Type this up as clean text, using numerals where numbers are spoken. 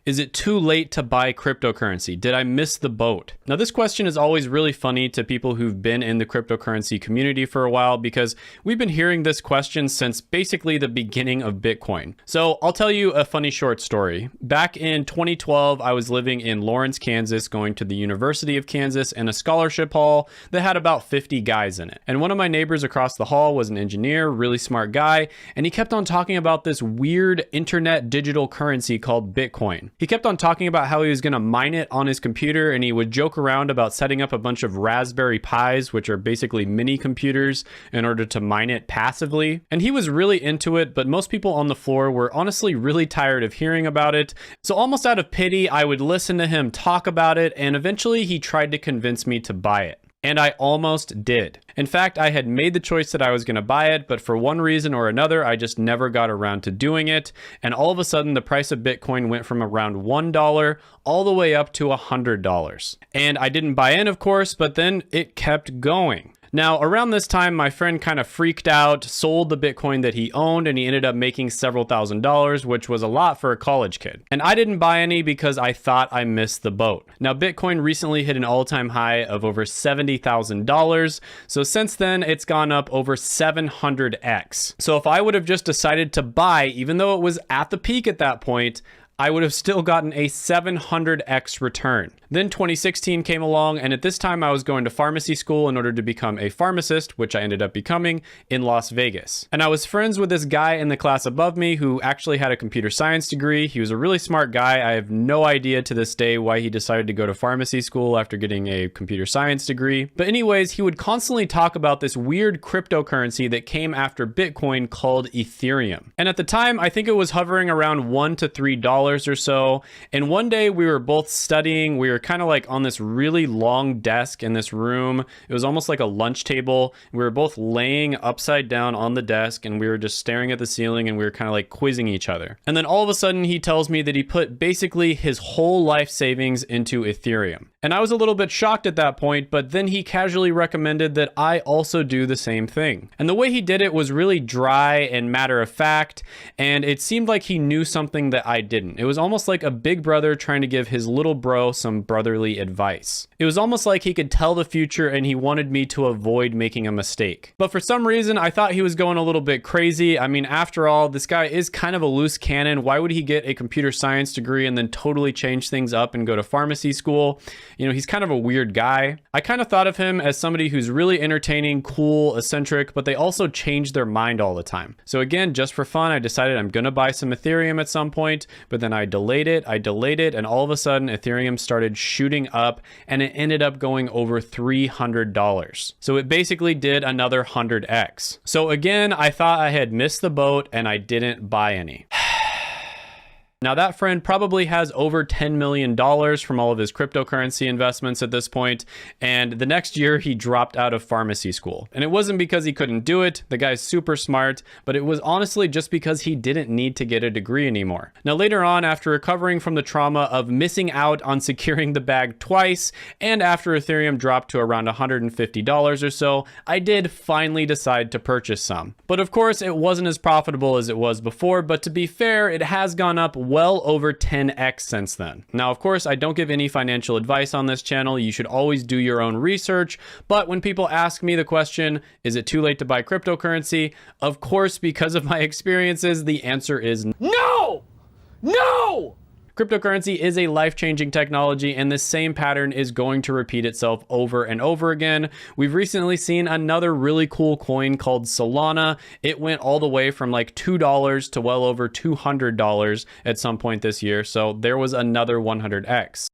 Is it too late to buy cryptocurrency? Did I miss the boat? Now, this question is always really funny to people who've been in the cryptocurrency community for a while because we've been hearing this question since basically the beginning of Bitcoin. So I'll tell you a funny short story. Back in 2012, I was living in Lawrence, Kansas, going to the University of Kansas in a scholarship hall that had about 50 guys in it. And one of my neighbors across the hall was an engineer, really smart guy, and he kept on talking about this weird internet digital currency called Bitcoin. He kept on talking about how he was going to mine it on his computer, and he would joke around about setting up a bunch of Raspberry Pis, which are basically mini computers, in order to mine it passively. And he was really into it, but most people on the floor were honestly really tired of hearing about it. So almost out of pity, I would listen to him talk about it, and eventually he tried to convince me to buy it. And I almost did. In fact, I had made the choice that I was going to buy it, but for one reason or another, I just never got around to doing it. And all of a sudden, the price of Bitcoin went from around $1 all the way up to $100. And I didn't buy in, of course, but then it kept going. Now, around this time, my friend kind of freaked out, sold the Bitcoin that he owned, and he ended up making several $1,000s, which was a lot for a college kid. And I didn't buy any because I thought I missed the boat. Now, Bitcoin recently hit an all-time high of over $70,000. So since then, it's gone up over 700x. So if I would have just decided to buy, even though it was at the peak at that point, I would have still gotten a 700x return. Then 2016 came along, and at this time I was going to pharmacy school in order to become a pharmacist, which I ended up becoming in Las Vegas. And I was friends with this guy in the class above me who actually had a computer science degree. He was a really smart guy. I have no idea to this day why he decided to go to pharmacy school after getting a computer science degree. But anyways, he would constantly talk about this weird cryptocurrency that came after Bitcoin called Ethereum. And at the time, I think it was hovering around $1 to $3 or so. And one day we were both studying. We were kind of like on this really long desk in this room. It was almost like a lunch table. We were both laying upside down on the desk, and we were just staring at the ceiling, and we were kind of like quizzing each other. And then all of a sudden he tells me that he put basically his whole life savings into Ethereum. And I was a little bit shocked at that point, but then he casually recommended that I also do the same thing. And the way he did it was really dry and matter of fact, and it seemed like he knew something that I didn't. It was almost like a big brother trying to give his little bro some brotherly advice. It was almost like he could tell the future and he wanted me to avoid making a mistake. But for some reason, I thought he was going a little bit crazy. I mean, after all, this guy is kind of a loose cannon. Why would he get a computer science degree and then totally change things up and go to pharmacy school? You know, he's kind of a weird guy. I kind of thought of him as somebody who's really entertaining, cool, eccentric, but they also change their mind all the time. So again, just for fun, I decided I'm going to buy some Ethereum at some point, but then I delayed it, and all of a sudden Ethereum started shooting up and it ended up going over $300. So it basically did another 100x. So again, I thought I had missed the boat and I didn't buy any. Now that friend probably has over $10 million from all of his cryptocurrency investments at this point, and the next year he dropped out of pharmacy school. And it wasn't because he couldn't do it, the guy's super smart, but it was honestly just because he didn't need to get a degree anymore. Now later on, after recovering from the trauma of missing out on securing the bag twice, and after Ethereum dropped to around $150 or so, I did finally decide to purchase some. But of course, it wasn't as profitable as it was before, but to be fair, it has gone up well over 10x since then. Now, of course, I don't give any financial advice on this channel. You should always do your own research. But when people ask me the question, is it too late to buy cryptocurrency? Of course, because of my experiences, the answer is no! No! Cryptocurrency is a life-changing technology, and this same pattern is going to repeat itself over and over again. We've recently seen another really cool coin called Solana. It went all the way from like $2 to well over $200 at some point this year, so there was another 100x.